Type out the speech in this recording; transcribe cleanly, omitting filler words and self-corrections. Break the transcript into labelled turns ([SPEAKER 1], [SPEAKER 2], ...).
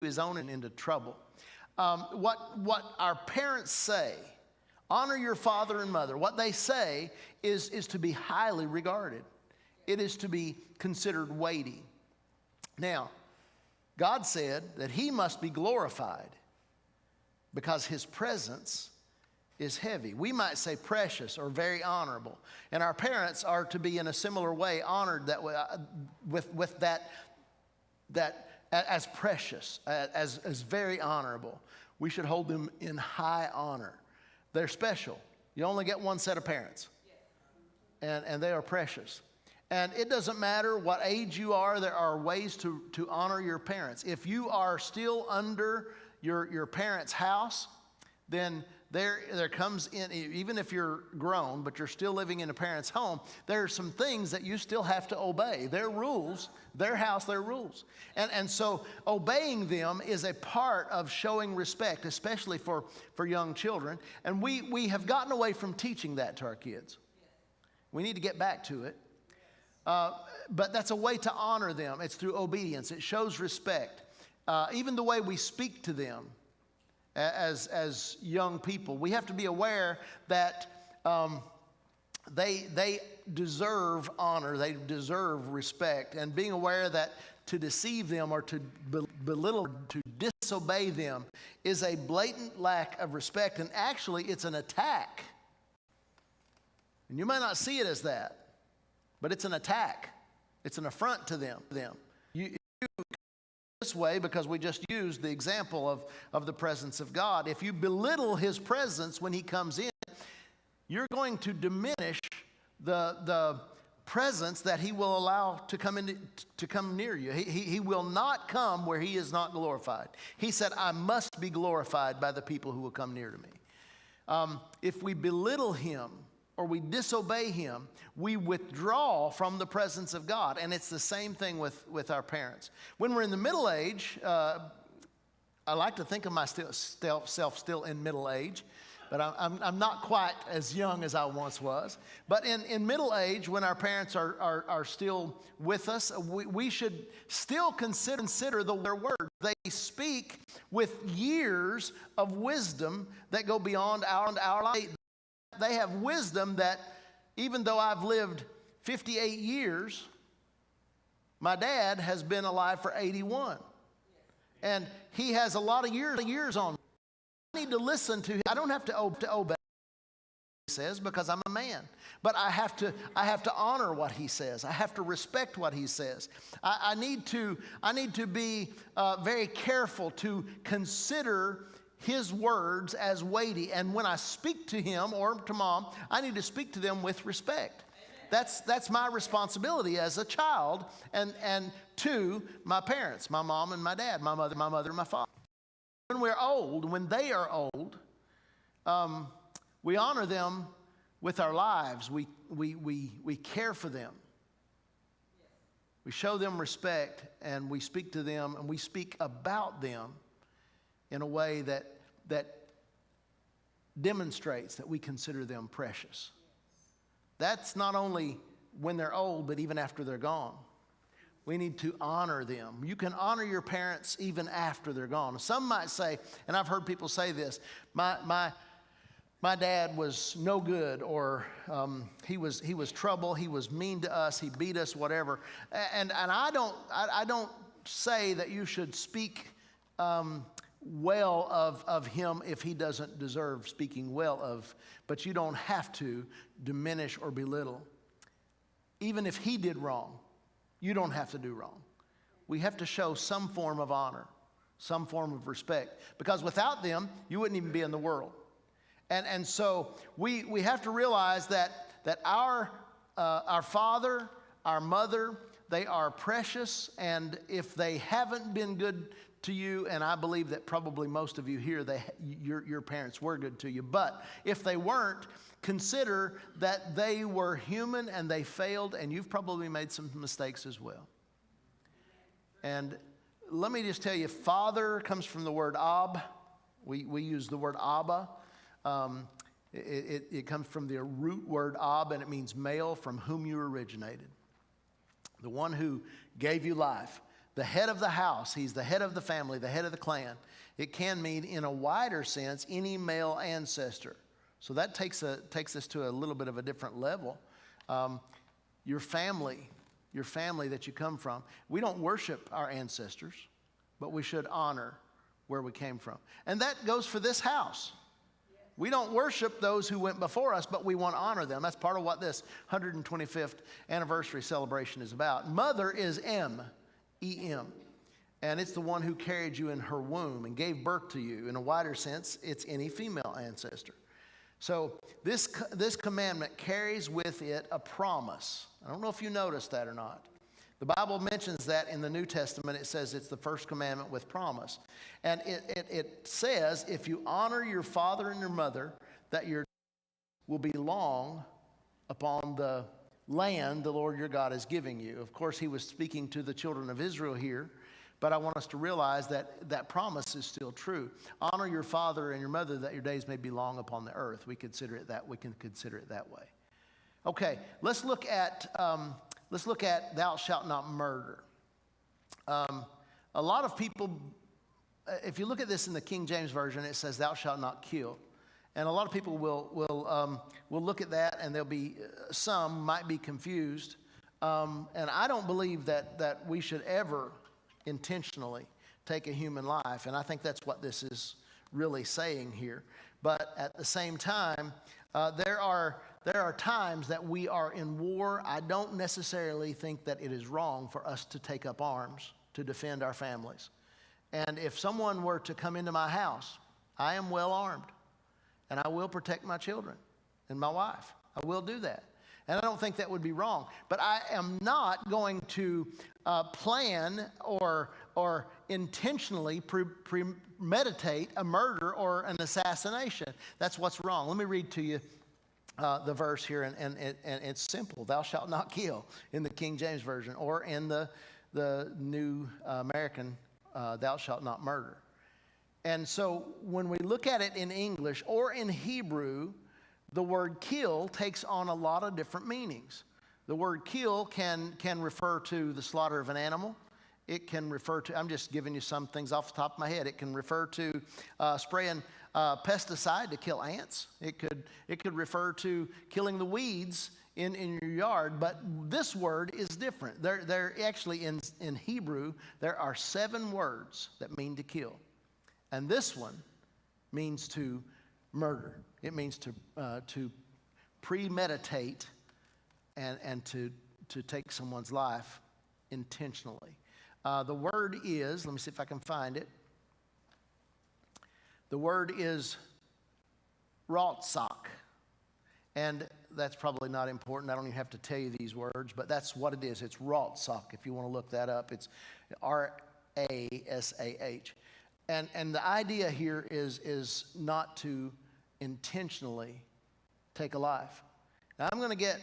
[SPEAKER 1] his own and into trouble. What our parents say, honor your father and mother, what they say is to be highly regarded. It is to be considered weighty. Now, God said that he must be glorified because his presence is heavy. We might say precious or very honorable. And our parents are to be in a similar way honored that way, with that as precious, as very honorable. We should hold them in high honor. They're special. You only get one set of parents. And they are precious. And it doesn't matter what age you are, there are ways to honor your parents. If you are still under your parents' house, then there comes in, even if you're grown, but you're still living in a parent's home, there are some things that you still have to obey. Their rules, their house, their rules. And so obeying them is a part of showing respect, especially for young children. And we have gotten away from teaching that to our kids. We need to get back to it. But that's a way to honor them. It's through obedience. It shows respect. Even the way we speak to them as young people, we have to be aware that they deserve honor. They deserve respect. And being aware that to deceive them or to belittle, to disobey them is a blatant lack of respect. And actually, it's an attack. And you might not see it as that. But it's an attack. It's an affront to them. You this way because we just used the example of the presence of God. If you belittle his presence when he comes in, you're going to diminish the presence that he will allow to come near you. He will not come where he is not glorified. He said, I must be glorified by the people who will come near to me. If we belittle him, or we disobey him, we withdraw from the presence of God. And it's the same thing with our parents. When we're in the middle age, I like to think of myself still in middle age, but I'm not quite as young as I once was. But in middle age, when our parents are still with us, we should still consider their word. They speak with years of wisdom that go beyond our life. They have wisdom that even though I've lived 58 years, my dad has been alive for 81. And he has a lot of years on me. I need to listen to him. I don't have to obey what he says because I'm a man. But I have to honor what he says. I have to respect what he says. I need to be very careful to consider his words as weighty. And when I speak to him or to mom, I need to speak to them with respect. That's my responsibility as a child and to my parents, my mom and my dad, my mother and my father. When we're old, when they are old, we honor them with our lives. We care for them. We show them respect and we speak to them and we speak about them in a way that demonstrates that we consider them precious. That's not only when they're old, but even after they're gone. We need to honor them. You can honor your parents even after they're gone. Some might say, and I've heard people say this, my dad was no good, or he was trouble, he was mean to us, he beat us, whatever. And I don't say that you should speak well of him if he doesn't deserve speaking well of, but you don't have to diminish or belittle. Even if he did wrong, you don't have to do wrong. We have to show some form of honor, some form of respect, because without them, you wouldn't even be in the world. And so we have to realize that our father, our mother, they are precious, and if they haven't been good to you, and I believe that probably most of you here, your parents were good to you, but if they weren't, consider that they were human and they failed, and you've probably made some mistakes as well. And let me just tell you, father comes from the word ab. We use the word abba. It comes from the root word ab, and it means male, from whom you originated. The one who gave you life. the head of the house. He's the head of the family, the head of the clan. It can mean, in a wider sense, any male ancestor. So that takes us to a little bit of a different level. Your family that you come from. We don't worship our ancestors, but we should honor where we came from. And that goes for this house. We don't worship those who went before us, but we want to honor them. That's part of what this 125th anniversary celebration is about. Mother is M-E-M. And it's the one who carried you in her womb and gave birth to you. In a wider sense, it's any female ancestor. So this commandment carries with it a promise. I don't know if you noticed that or not. The Bible mentions that in the New Testament. It says it's the first commandment with promise. And it says, if you honor your father and your mother, that your will be long upon the land the Lord your God is giving you. Of course, he was speaking to the children of Israel here, but I want us to realize that that promise is still true. Honor your father and your mother, that your days may be long upon the earth. We can consider it that way. Okay, let's look at thou shalt not murder. A lot of people, if you look at this in the King James Version, it says thou shalt not kill. And a lot of people will look at that, and some might be confused. And I don't believe that we should ever intentionally take a human life. And I think that's what this is really saying here. But at the same time, there are times that we are in war. I don't necessarily think that it is wrong for us to take up arms to defend our families. And if someone were to come into my house, I am well armed, and I will protect my children and my wife. I will do that. And I don't think that would be wrong. But I am not going to plan or intentionally premeditate a murder or an assassination. That's what's wrong. Let me read to you the verse here, and it's simple. Thou shalt not kill in the King James Version, or in the New American, thou shalt not murder. And so when we look at it in English or in Hebrew, the word kill takes on a lot of different meanings. The word kill can refer to the slaughter of an animal. It can refer to, I'm just giving you some things off the top of my head. It can refer to spraying pesticide to kill ants. It could refer to killing the weeds in your yard. But this word is different. There actually in Hebrew, there are 7 words that mean to kill. And this one means to murder. It means to premeditate and to take someone's life intentionally. The word is, let me see if I can find it. The word is rotzak. And that's probably not important. I don't even have to tell you these words, but that's what it is. It's rotzak. If you want to look that up, it's R-A-S-A-H. And the idea here is not to intentionally take a life. Now, I'm going to get